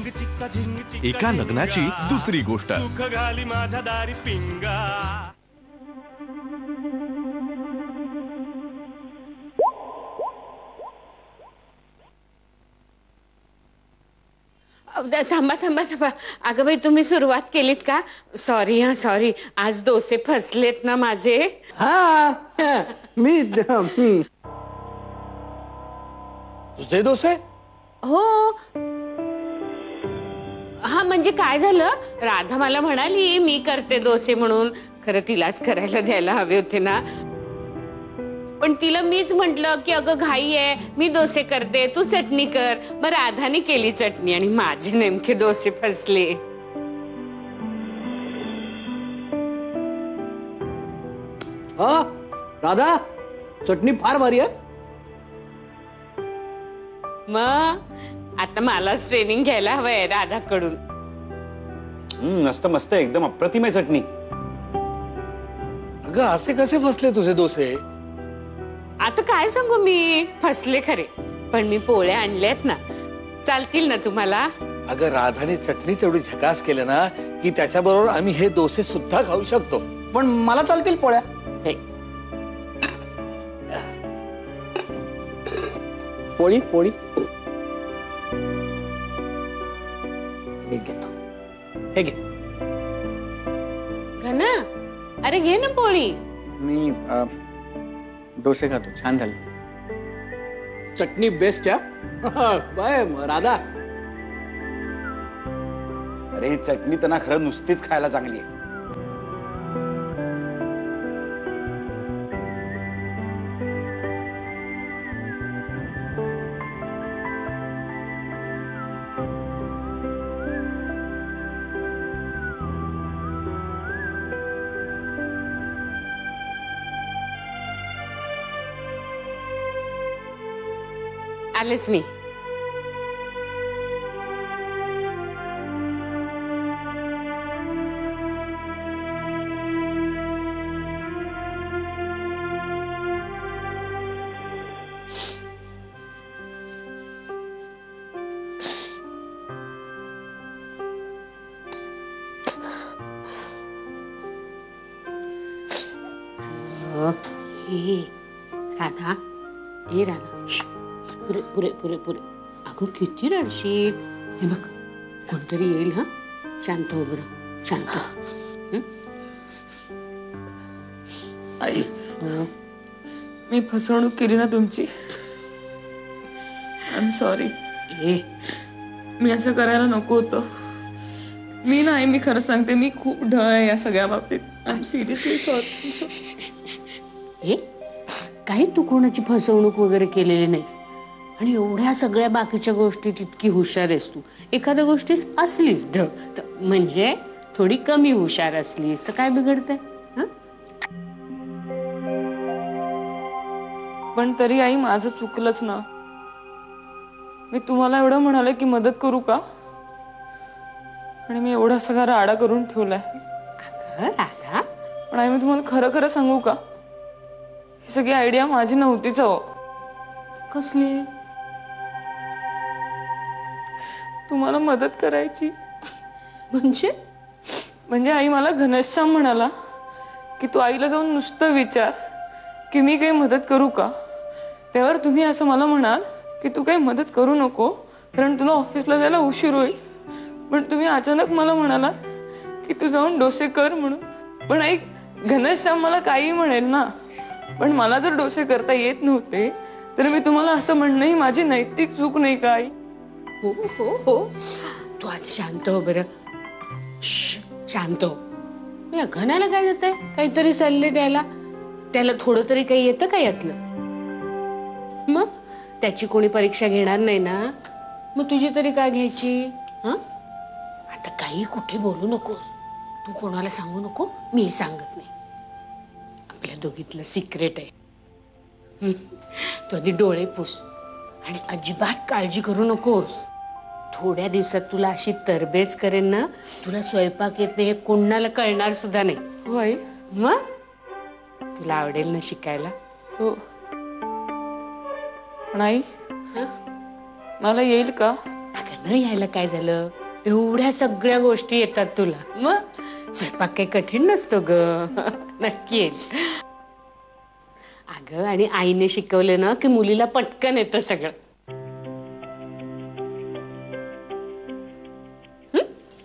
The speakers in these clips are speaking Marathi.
एका लग्नाची दुसरी गोष्ट. सुख घाली माझ्या दारी पिंगा. थांबा थांबा थांबा. अगं बाई तुम्ही सुरुवात केलीत का? सॉरी हा सॉरी. आज डोसे फसलेत ना माझे. हा मी तुझे डोसे? हो. हा म्हणजे काय झालं, राधा मला म्हणाली मी करते डोसे म्हणून. खरं तिलाच करायला द्यायला हवे होते ना. पण तिला मीच म्हंटल की अगं घाई आहे, मी डोसे करते, तू चटणी कर. मग राधाने केली चटणी आणि माझे नेमके डोसे फसले. हा राधा, चटणी फार भारी आहे. मग आता मलाच ट्रेनिंग घ्यायला हवंय राधाकडून. मस्त मस्त एकदम अप्रतिम आहे चटणी. अगं असे कसे फसले तुझे डोसे? आता काय सांगू मी, फसले खरे. पण मी पोळ्या आणल्यात ना, चालतील ना तुम्हाला? अगं राधाने चटणीच एवढी झकास केलं ना की त्याच्याबरोबर आम्ही हे डोसे सुद्धा खाऊ शकतो. पण मला चालतील पोळ्या. पोळी पोळी मी घेतो. हे घे. घना, अरे घे ना पोळी. मी डोसे खातो. छान झाले. चटणी बेस्ट आहे. बाय राधा. अरे ही चटणी त्यांना खरं नुसतीच खायला चांगली आहे. आलेच मी. राधा, हे राधा, पुरे पुरे पुरे पुरे. अगं किती रडशील. हे बघ कोणतरी येईल. हा शांत हो बरं, शांत. आई, मी फसवणूक केली ना तुमची. I am sorry. मी असं करायला नको होतं. मी नाही, मी खरं सांगते, मी खूप ढ आहे या सगळ्या बाबतीत. I am seriously sorry. काही तू कोणाची फसवणूक वगैरे केलेली नाहीस आणि एवढ्या सगळ्या बाकीच्या गोष्टीत इतकी हुशार आहेस तू. एखाद्या गोष्टीस असलीस ढ म्हणजे थोडी कमी हुशार असलीस तर काय बिघडतंय? पण तरी आई माझं चुकलंच ना. मी तुम्हाला एवढं म्हणाले की मदत करू का, आणि मी एवढा सगळा राडा करून ठेवलाय. राधा, पण आई मी तुम्हाला खरं खरं सांगू का, ही सगळी आयडिया माझी नव्हतीच. हो कसली? तुम्हाला मदत करायची. म्हणजे आई मला घनश्याम म्हणाला की तू आईला जाऊन नुसतं विचार की मी काही मदत करू का. त्यावर तुम्ही असं मला म्हणाल की तू काही मदत करू नको कारण तुला ऑफिसला जायला उशीर होईल. पण तुम्ही अचानक मला म्हणालात की तू जाऊन डोसे कर म्हणून. पण आई, घनश्याम मला काही म्हणेल ना, पण मला जर डोसे करता येत नव्हते तर मी तुम्हाला असं म्हणणं ही माझी नैतिक चूक नाही का आई? हो हो हो, तू आधी शांत हो बरं. शांत हो. या घनाला काय येतंय काहीतरी सल्ले द्यायला? त्याला थोडं तरी काही येतं का यातलं? मग त्याची कोणी परीक्षा घेणार नाही ना, मग तुझी तरी काय घ्यायची? आता काही कुठे बोलू नकोस. तू कोणाला सांगू नको, मी सांगत नाही. आपल्या दोघीतलं सिक्रेट आहे. तू आधी डोळे पुस आणि अजिबात काळजी करू नकोस. थोड्या दिवसात तुला अशी तरबेज करेन ना, तुला स्वयंपाक येत नाही हे कोणाला कळणार सुद्धा नाही. हो आई. मग तुला आवडेल ना शिकायला? हो. पण आई, मला येईल का? अगं न यायला काय झालं, एवढ्या सगळ्या गोष्टी येतात तुला. मग स्वयंपाक काही कठीण नसतो ग. नक्की येईल अगं. आणि आईने शिकवलं ना की मुलीला पटकन येतं सगळं.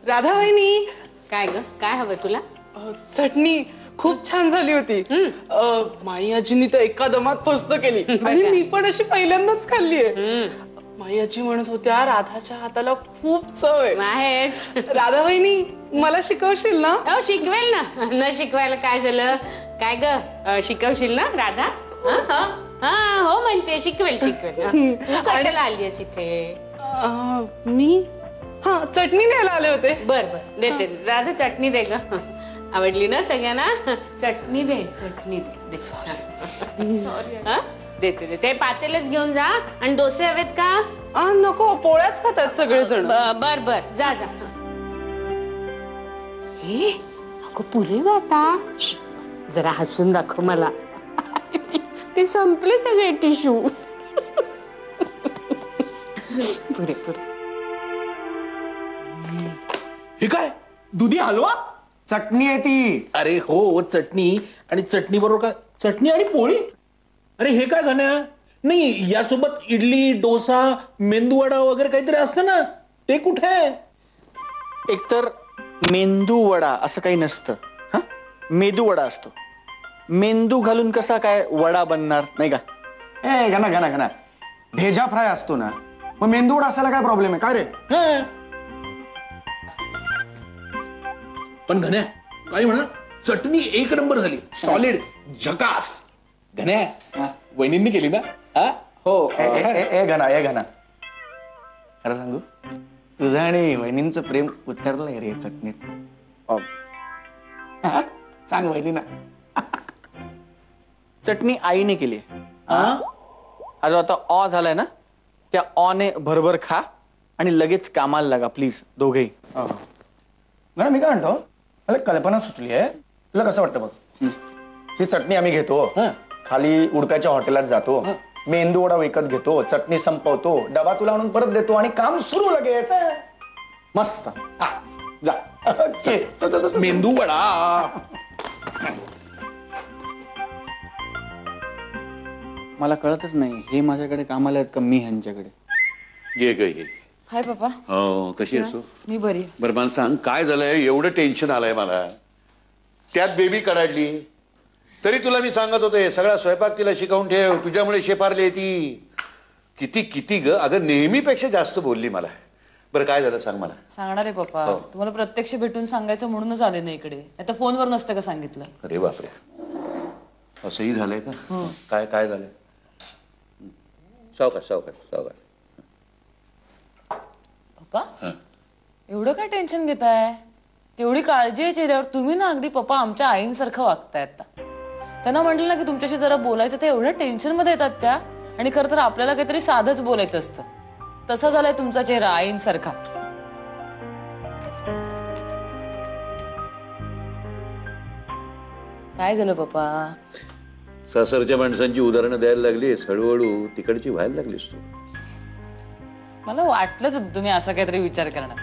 राधा वहिनी, काय ग, काय हवं तुला? चटणी खूप छान झाली होती. माई आजीनी तर एका दमात मस्त केली आणि मी पण अशी पहिल्यांदाच खाल्लीये. माई आजी म्हणत होत्या राधाच्या हाताला खूप चव आहे. आहेच. राधा वहिनी, मला शिकवशील ना? अहो शिकवेल ना. न शिकवायला काय झालं? काय ग, शिकवशील ना राधा? हा हो म्हणते, शिकवेल शिकवेल. तू कशाला आलीस इथे? मी चटणी द्यायला आले होते. बर बर देते. राधा चटणी दे ग. आवडली ना सगळ्यांना? चटणी दे, चटणी दे. हा? देते दे. ते पातेलच घेऊन जा. आणि डोसे हवेत का? नको, पोळ्याच खातात सगळेजण. बर बर जा जा. हे अगं पुरे आता जरा हसून दाखव मला. ते संपले सगळे टिश्यू. पुरे पुरे. हे काय, दुधी हलवा? चटणी आहे ती. अरे हो, चटणी. आणि चटणी बरोबर काय, चटणी आणि पोळी? अरे हे काय घाण्या? नाही, यासोबत इडली, डोसा, मेंदूवडा वगैरे काहीतरी असतं ना, ते कुठे? एकतर मेंदू वडा असं काही नसतं. हा, मेदू वडा असतो. मेंदू घालून कसा काय वडा बनणार, नाही का? ए घना घना घना, भेजा फ्राय असतो ना, मग मेंदूवडा असायला काय प्रॉब्लेम आहे काय रे? हा. पण घण्या काय म्हणा, चटणी एक नंबर झाली, सॉलिड, झकास. घण्या वहिनींनी केली ना? हा हो. ए घना खरं सांगू, तुझं आणि वहिनींचं प्रेम उतरलंय रे चटणीत. सांग वहिनीना. चटणी आईने केली. आज आता ऑ झालाय ना, त्या ऑने भरभर खा आणि लगेच कामाला लागा प्लीज दोघेही. घना मी काय म्हणतो, मला कल्पना सुचली आहे. तुला कसं वाटतं बघ, ही चटणी आम्ही घेतो, खाली उडकाच्या हॉटेलात जातो, मेंदू वडा विकत घेतो, चटणी संपवतो, डबा तुला आणून परत देतो आणि काम सुरू लगेच. मस्त. हा, जा. मेंदू वडा. मला कळतच नाही, हे माझ्याकडे कामाला आहेत का मी ह्यांच्याकडे? ये ग ये. हाय पप्पा. हो, कशी असो? मी बरी. बरं मला सांग, काय झालंय? एवढं टेन्शन आलंय मला. त्यात बेबी कडाडली. तरी तुला मी सांगत होते, सगळा स्वयंपाक तिला शिकवून ठेव, तुझ्यामुळे शेफारली ती. किती किती ग, अगं नेहमीपेक्षा जास्त बोलली मला. बरं काय झालं सांग मला. सांगणार आहे पप्पा. तुम्हाला प्रत्यक्ष भेटून सांगायचं म्हणूनच आले ना इकडे. आता फोनवर नसतं का सांगितलं? अरे बापरे, असंही झालंय का? काय काय झालंय? सावकाश सावकाश सावकाश. पप्पा एवढं काय टेन्शन घेताय? तेवढी काळजी आहे चेहऱ्यावर. तुम्ही ना अगदी पप्पा आमच्या आईंसारखं वागताय आता. त्यांना म्हटलं ना की तुमच्याशी जरा बोलायचं, ते एवढ्या टेन्शन मध्ये येतात त्या. आणि खरं तर आपल्याला काहीतरी साधंच बोलायचं असतं. तसा झालाय तुमचा चेहरा आईंसारखा. काय झालं पप्पा? सासरच्या माणसांची उदाहरणं द्यायला लागलीस, हळूहळू तिकडची व्हायला लागलीस तू. मला वाटलंच होतं तुम्ही असा काहीतरी विचार करणार.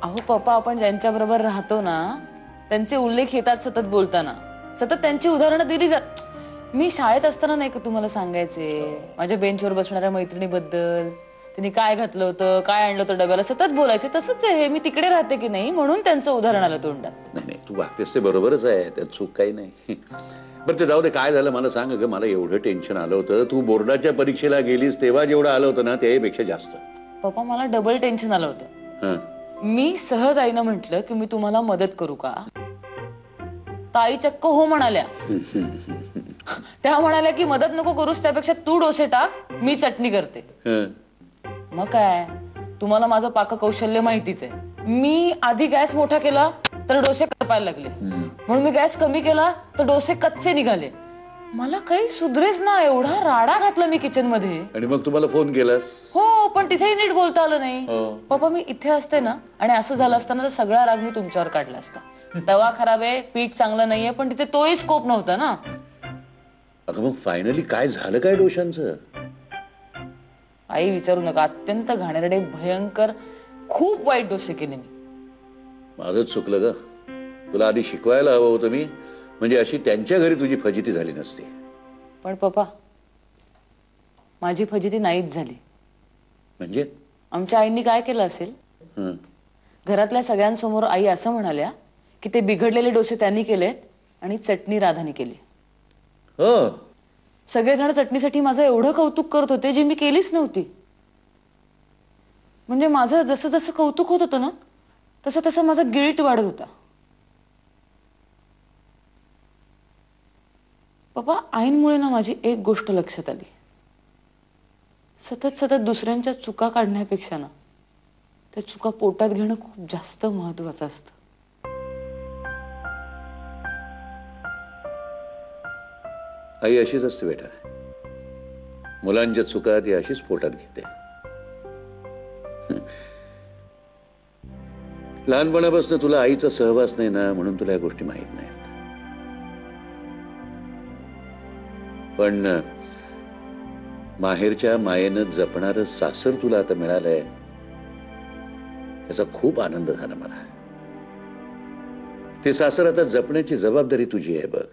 अहो पप्पा, आपण ज्यांच्या बरोबर राहतो ना त्यांचे उल्लेख येतात सतत बोलताना, सतत त्यांची उदाहरणं दिली जात. मी शाळेत असताना नाही का तुम्हाला सांगायचे, माझ्या बेंचवर बसणाऱ्या मैत्रिणीबद्दल, तिने काय घातलं होतं, काय आणलं होतं डब्याला, सतत बोलायचे. तसंच आहे, मी तिकडे राहते की नाही म्हणून त्यांचं उदाहरण आलं तोंडात. नाही नाही, तू वागतेस ते बरोबरच आहे, त्यात चूक काही नाही. बरं ते जाऊ दे, काय झालं मला सांग. अगं मला एवढं टेन्शन आलं होतं, तू बोर्डाच्या परीक्षेला गेलीस तेव्हा जेवढं आलं होतं ना त्यापेक्षा जास्त. पप्पा मला डबल टेन्शन आलं होतं. मी सहज आईनं म्हटलं की मी तुम्हाला मदत करू का? ताई चक्क हो म्हणाल्या. त्या म्हणाल्या की मदत नको करूस, त्यापेक्षा तू डोसे टाक, मी चटणी करते. मग काय, तुम्हाला माझं पाककौशल्य माहितीच आहे. मी आधी गॅस मोठा केला तर डोसे करपायला लागले, म्हणून मी गॅस कमी केला तर डोसे कच्चे निघाले. मला काही सुधरेच ना, एवढा राडा घातला मी किचन मध्ये. आणि मग तुम्हाला फोन केलास? हो, पण तिथेही नीट बोलता आलं नाही. पप्पा मी इथे असते ना आणि असं झालं असताना तर सगळा राग मी तुमच्यावर काढला असता. तवा खराब आहे, पीठ चांगलं नाहीये, पण तिथे तोही स्कोप नव्हता ना. अगं मग फायनली काय झालं काय डोशांचं? काही विचारू नका. अत्यंत घाणेरडे, भयंकर, खूप वाईट डोसे केले मी. माझंच चुकलं ग. तुला आधी शिकवायला हवं होतं मी, म्हणजे अशी त्यांच्या घरी तुझी फजिती झाली नसती. पण पप्पा, माझी फजिती नाहीच झाली. म्हणजे आमच्या आईंनी काय केलं असेल? घरातल्या सगळ्यांसमोर आई असं म्हणाल्या की ते बिघडलेले डोसे त्यांनी केलेत आणि चटणी राधानी केली. हो, सगळेजण चटणीसाठी माझं एवढं कौतुक करत होते जे मी केलीच नव्हती. म्हणजे माझं जसं जसं कौतुक होत होतं ना, तसं तसं माझा गिल्ट वाढत होता. पप्पा, आईंमुळे ना माझी एक गोष्ट लक्षात आली. सतत सतत दुसऱ्यांच्या चुका काढण्यापेक्षा ना त्या चुका पोटात घेणं खूप जास्त महत्वाचं असतं. आई अशीच असते बेटा. मुलांच्या चुका ती अशीच पोटात घेते. लहानपणापासून तुला आईचा सहवास नाही ना, म्हणून तुला या गोष्टी माहीत नाहीत. पण माहेरच्या मायेनं जपणारं सासर तुला आता मिळालंय, याचा खूप आनंद झाला मला. ते सासर आता जपण्याची जबाबदारी तुझी आहे बघ.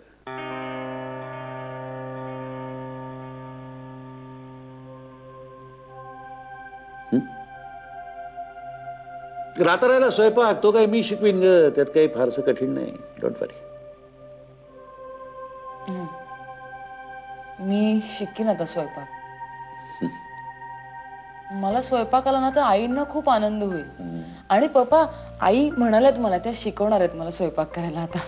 राहता राहिला स्वयंपाक तो काय मी शिकवीन ग, त्यात काही फारसं कठीण नाही. डोंट वरी. मी शिकेन आता स्वयंपाक. मला स्वयंपाक आला ना तर आईंना खूप आनंद होईल. आणि पप्पा, आई म्हणाल्यात मला त्या शिकवणार आहेत मला स्वयंपाक करायला आता.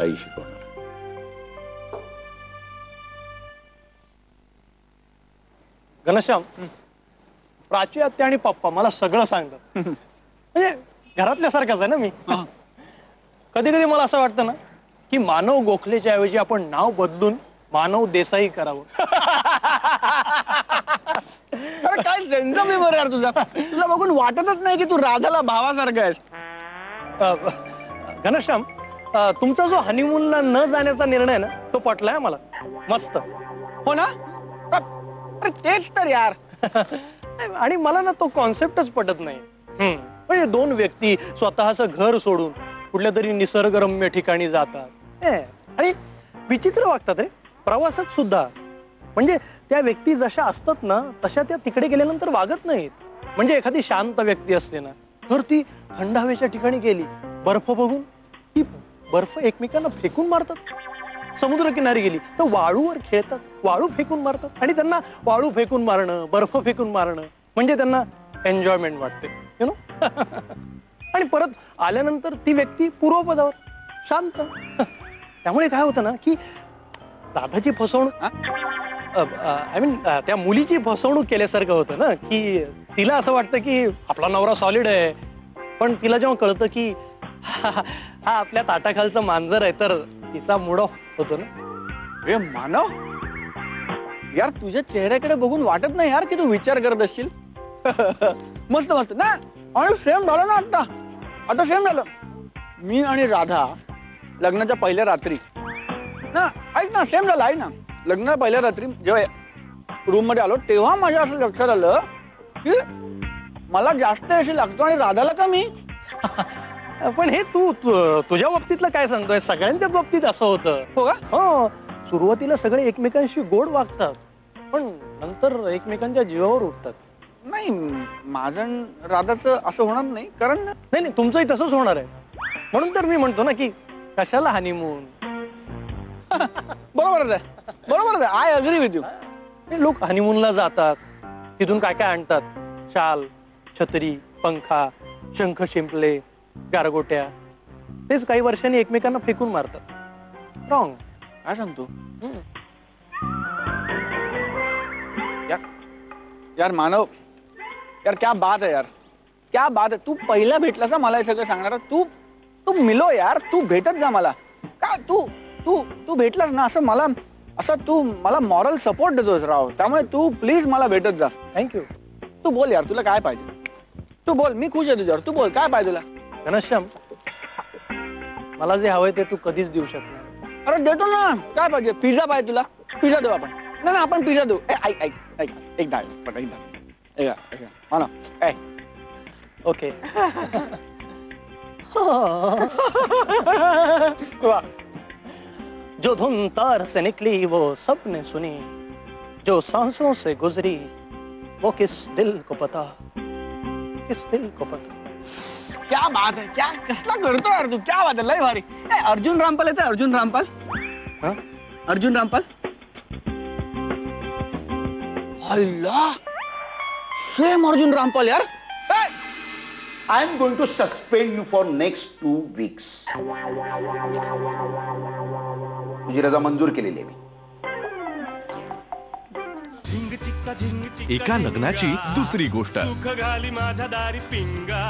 आई शिकवणार. घनश्याम, प्राची आत्या आणि पप्पा मला सगळं सांगतात. म्हणजे घरातल्यासारखंच आहे ना मी. कधी कधी मला असं वाटतं ना की मानव गोखलेच्या ऐवजी आपण नाव बदलून मानव देसाई करावं. अरे काय सेंस ऑफ ह्युमर यार तुझा. तुला बघून वाटतच नाही की तू राधाला भावासारखा आहेस. घनश्याम, तुमचा जो हनीमूनला न जाण्याचा निर्णय ना, तो पटलाय मला. मस्त. हो ना? अरे तेच तर यार. आणि मला ना तो कॉन्सेप्टच पटत नाही. म्हणजे दोन व्यक्ती स्वतःचं घर सोडून कुठल्या तरी निसर्गरम्य ठिकाणी जातात आणि विचित्र वागतात रे प्रवासात सुद्धा. म्हणजे त्या व्यक्ती जशा असतात ना तशा त्या तिकडे गेल्यानंतर वागत नाहीत. म्हणजे एखादी शांत व्यक्ती असते ना, तर ती थंड हवेच्या ठिकाणी गेली, बर्फ बघून ती बर्फ एकमेकांना फेकून मारतात. समुद्रकिनारी गेली तर वाळूवर खेळतात, वाळू फेकून मारतात. आणि त्यांना वाळू फेकून मारणं, बर्फ फेकून मारणं म्हणजे त्यांना एन्जॉयमेंट वाटते, यु नो. आणि परत आल्यानंतर ती व्यक्ती पूर्वपदावर शांत. त्यामुळे काय होतं ना की राधाची फसवणूक, आय मीन त्या मुलीची फसवणूक केल्यासारखं होतं ना, की तिला असं वाटतं की आपला नवरा सॉलिड आहे. पण तिला जेव्हा कळतं की हा आपल्या ताटाखालचं मांजर आहे, तर तिचा मूड ऑफ होतो ना. हे मानव यार, तुझ्या चेहऱ्याकडे बघून वाटत नाही यार की तू विचार करत असशील. मस्त मस्त ना. आणि सेम झालं ना आता सेम झालं. मी आणि राधा लग्नाच्या पहिल्या रात्री ना, ऐक ना, सेम झालं. ऐक ना, लग्नाच्या पहिल्या रात्री जेव्हा रूम मध्ये आलो तेव्हा माझ्या असं लक्षात आलं की मला जास्त अशी लागतो आणि राधाला कमी. पण हे तू तुझ्या बाबतीतलं काय सांगतोय? सगळ्यांच्या बाबतीत असं होतं. हो का? हो, सुरुवातीला सगळे एकमेकांशी गोड वागतात, पण नंतर एकमेकांच्या जीवावर उठतात. नाही, माझं राधाचं असं होणार नाही. कारण नाही, तुमचंही तसंच होणार आहे. म्हणून तर मी म्हणतो ना की कशाला हनीमून. बरोबरच आहे. I agree with you. लोक हनीमूनला जातात, तिथून काय काय आणतात, शाल, छत्री, पंखा, शंख शिंपले, गारगोट्या. तेच काही वर्षांनी एकमेकांना फेकून मारतात. रॉंग. काय सांगतो यार मानव, यार क्या बात है यार, क्या बात है. तू पहिला भेटलास ना मला हे सगळं सांगणार. तू मिलो यार, तू भेटत जा मला. का तू भेटलास ना, असं तू मला मॉरल सपोर्ट देतोस राव. त्यामुळे तू प्लीज मला भेटत जा. थँक्यू. तू बोल यार, तुला काय पाहिजे? तू बोल, मी खुश आहे तुझ्यावर. तू बोल, काय पाहिजे तुला? घनश्याम, मला जे हवंय ते तू कधीच देऊ शकणार. अरे देतो ना. काय पाहिजे? पिझ्झा पाहिजे तुला? पिझ्झा देऊ आपण. नाही आपण पिझ्झा देऊ. ऐक ऐक ऐक एक डाळ हा ना. ओके. वाह. जो धुन तार से निकली वो सबने सुनी, जो सांसों से गुजरी वो किस दिल को पता, किस दिल को पता. क्या बात है. क्या कसला करतो यार तू. क्या बात है. लय भारी. अर्जुन रामपाल येते. अर्जुन रामपाल. हा? अर्जुन रामपाल. अल्ला, सेम अर्जुन रामपाल यार. I am going to suspend you for next 2 weeks. तुझी रजा मंजूर केलेली आहे मी. एका लग्नाची दुसरी गोष्ट. सुख घाली माझ्या दारी पिंगा.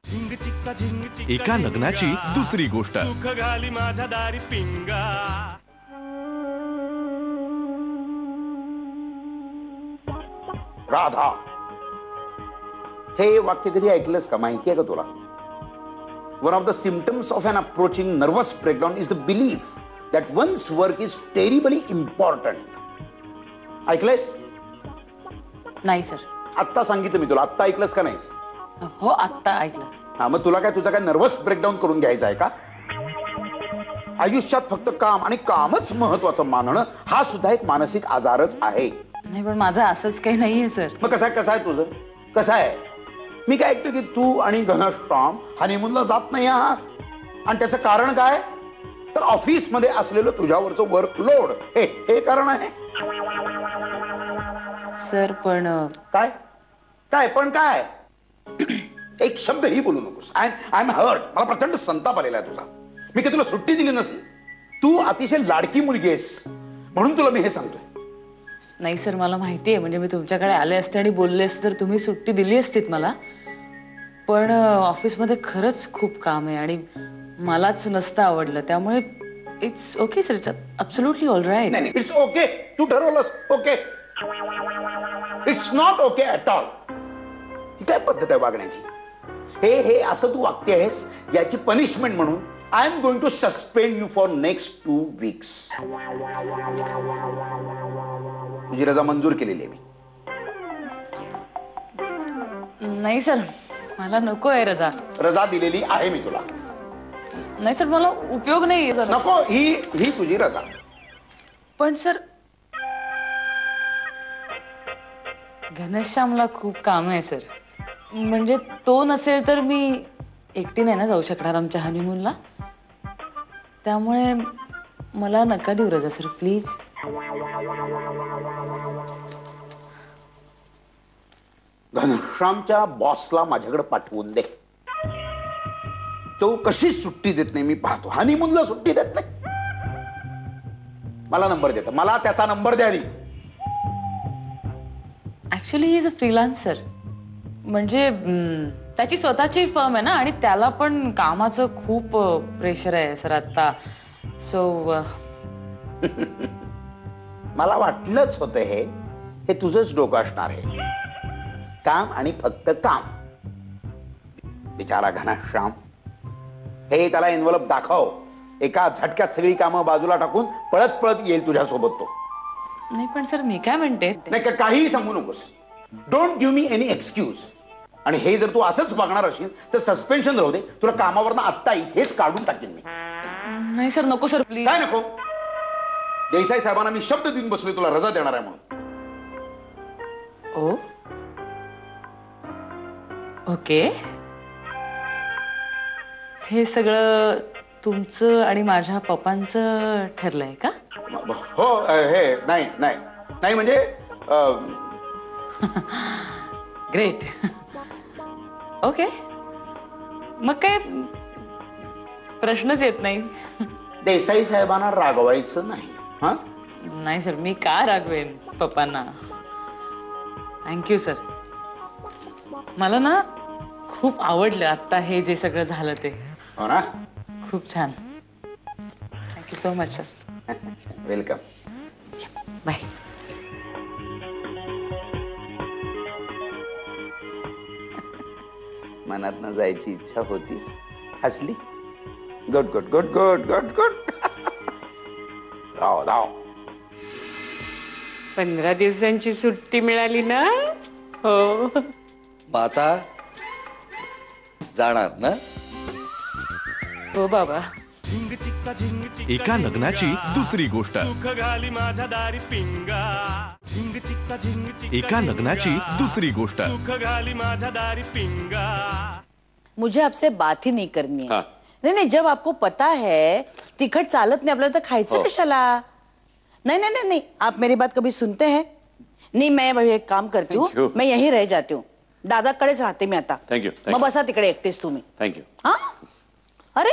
झिंग चिक्का झिंग चिक्का. एका लग्नाची दुसरी गोष्ट. सुख घाली माझ्या दारी पिंगा. राधा, हे वाक्य कधी ऐकलंस का? माहिती आहे का तुला? One of the symptoms of an approaching nervous breakdown is the belief that one's work is terribly important. ऐकलंयस? नाही सर. आत्ता सांगितलं मी तुला. आत्ता ऐकलंस का नाहीस? हो आत्ता ऐकलं. हा, मग तुला काय तुझा काय नर्वस ब्रेकडाऊन करून घ्यायचा आहे का? आयुष्यात फक्त काम आणि कामच महत्वाचं मानणं हा सुद्धा एक मानसिक आजारच आहे. नाही पण माझं असंच काही नाहीये सर. मग कसं आहे तुझं? कसं आहे? मी काय ऐकतो की तू आणि घनश्याम हनीमूनला जात नाही आहात, आणि त्याचं कारण काय? तर ऑफिसमध्ये असलेलं तुझ्यावरचं वर्कलोड हे कारण आहे. सर पण काय काय पण काय? एक शब्दही बोलू नकोस. I am hurt. मला प्रचंड संताप आलेला आहे तुझा. मी काय तुला सुट्टी दिली नसली? तू अतिशय लाडकी मुलगी आहेस म्हणून तुला मी हे सांगतोय. नाही सर, मला माहिती आहे. म्हणजे मी तुमच्याकडे आले असते आणि बोलले असते तर तुम्ही सुट्टी दिली असतीत मला. पण ऑफिसमध्ये खरंच खूप काम आहे आणि मलाच नसतं आवडलं. त्यामुळे it's okay sir. It's absolutely all right. नाही, इट्स ओके. तू ठरवलंस okay. It's not okay at all. ही काय पद्धत आहे वागण्याची? हे असं तू वागते आहेस याची पनिशमेंट म्हणून I am going to suspend you for next 2 weeks. तुझी रजा मंजूर केलेली आहे मी. नाही सर, मला नको आहे रजा. रजा दिलेली आहे मी तुला. नाही सर, मला उपयोग नाही सर. नको. ही तुझी रजा. पण सर घनश्यामला खूप काम आहे सर. म्हणजे तो नसेल तर मी एकटी नाही ना जाऊ शकणार आमच्या हनीमूनला. त्यामुळे मला नका देऊ रजा सर प्लीज. घनश्यामच्या बॉसला माझ्याकडे पाठवून दे. तो कशीच सुट्टी देत नाही मी पाहतो. हनीमूनला सुट्टी देत नाही. मला नंबर देत. मला त्याचा नंबर द्या आधी. Actually he is a freelancer. म्हणजे त्याची स्वतःची फर्म आहे ना आणि त्याला पण कामाचं खूप प्रेशर आहे सर आता. सो मला वाटलंच होतं हे तुझंच डोकं असणार आहे. काम आणि फक्त काम. बिचारा घनश्याम. हे त्याला एन्व्हलप दाखव. एका झटक्यात सगळी कामं बाजूला टाकून पळत पळत येईल तुझ्यासोबत तो. नाही पण सर मी काय म्हणते. नाही काहीही सांगू नकोस. Don't give me any excuse. आणि हे जर तू असंच बघणार असेल तर सस्पेन्शन राहू दे. तुला कामावरनं आत्ता इथेच काढून टाकेन मी. नाही सर नको सर प्लीज. काय नको? देसाई साहेबांना मी शब्द देऊन बसलोय तुला रजा देणार आहे म्हणून. ओ ओके. हे सगळं तुमचं आणि माझ्या पप्पांचं ठरलंय का? हो. हे नाही म्हणजे ग्रेट. ओके. मग काय प्रश्नच येत नाही. देसाई साहेबांना रागवायचं नाही. हा नाही सर, मी का रागवेन पप्पांना. Thank you sir. मला ना खूप आवडलं आत्ता हे जे सगळं झालं ते. हो ना. खूप छान. Thank you so much sir. Welcome. Bye. मनातनं जायची इच्छा होतीच, हसली. Good good good good good good. राव राव. 15 दिवसांची सुट्टी मिळाली ना. हो. मग आता जाणार ना? हो बाबा. एका लग्नाची दुसरी गोष्ट. एका लग्नाची दुसरी गोष्ट. मुझे आपसे बात ही नहीं करनी है. हाँ. नहीं, जब आपको पता है तिखट चालत नहीं आपल्याला, तर खायचं कशाला? नहीं नहीं नहीं नहीं, आप मेरी बात कभी सुनते हैं? नहीं, मैं भाई एक काम करती हूँ, मैं यहीं रह जाती हूँ. दादाकडेच राहते मी आता. थँक्यू. मग बसा तिकडे एकटेच तुम्ही. थँक्यू. हाँ? अरे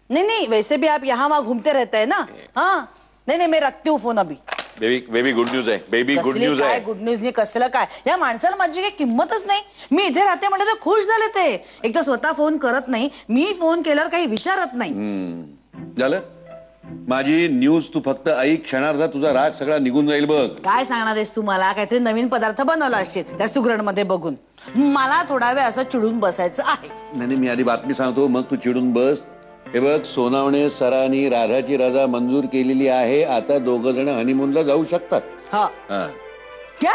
नहीं नहीं, वैसे भी आप यहाँ वहाँ घूमते रहते हैं ना. हाँ. नहीं, मैं रखती हूँ फोन अभी. बेबी गुड न्यूज आहे. बेबी गुड न्यूज आहे. गुड न्यूज नाही, कसलं काय? या माणसाला माझी काही किंमतच नाही. मी इथे राहते म्हटलं तर खुश झाले ते. एक तर स्वतः फोन करत नाही, मी फोन केल्यावर काही विचारत नाही. झालं. माझी न्यूज तू फक्त ऐक, क्षणार्धात तुझा राग सगळा निघून जाईल बघ. काय सांगणार आहेस तू मला? काहीतरी नवीन पदार्थ बनवला असशील त्या सुगरणमध्ये बघून. मला थोडा वेळ असं चिडून बसायचं आहे. नाही, मी आधी बातमी सांगतो, मग तू चिडून बस. हे बघ, सोनावणे सरांनी राधाची रजा मंजूर केलेली आहे. आता दोघ जण हनीमूनला जाऊ शकतात. हा. क्या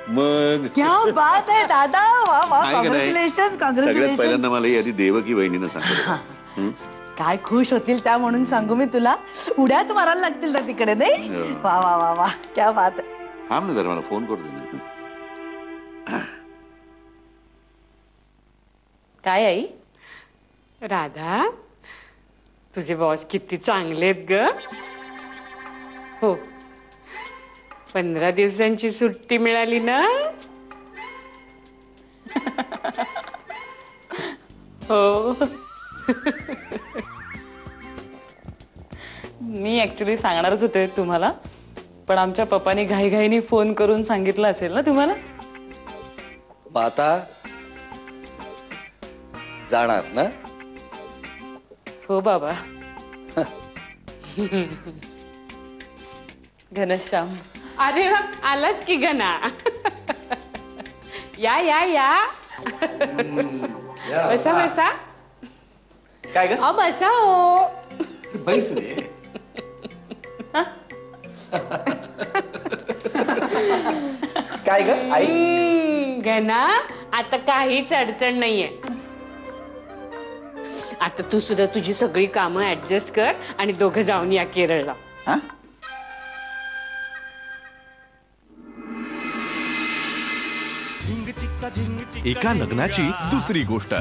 मग क्या बात आहे दादा. वा वा, आहे का नाही? कॉंग्रॅच्युलेशन्स सगळ्यात कॉंग्रॅच्युलेशन्स. पहिल्यांदा मला ही आधी देवकी वहिनीनं सांगितलं. काय खुश होतील त्या म्हणून सांगू मी तुला. उड्याच मारायला लागतील ना तिकडे. नाही वा वा वा वा, क्या बात आहे. थांब ना जरा, मला फोन करतो ना. काय आई? राधा, तुझे बॉस किती चांगले आहेत ग. हो, 15 दिवसांची सुट्टी मिळाली ना. हो. मी ऍक्च्युली सांगणारच होते तुम्हाला, पण आमच्या पप्पानी घाईघाईनी फोन करून सांगितलं असेल ना तुम्हाला. मग आता जाणार ना? हो बाबा. घनश्याम. अरे वा, आलाच की गणा. या या या. बसा बसा. काय ग? बसा हो. बैस रे. काय ग आई? गणा, आता काहीच अडचण नाहीये. आता तू सुद्धा तुझी सगळी कामं ऍडजस्ट कर आणि दोघं जाऊन या केरळला. हा? एका लग्नाची दुसरी गोष्ट.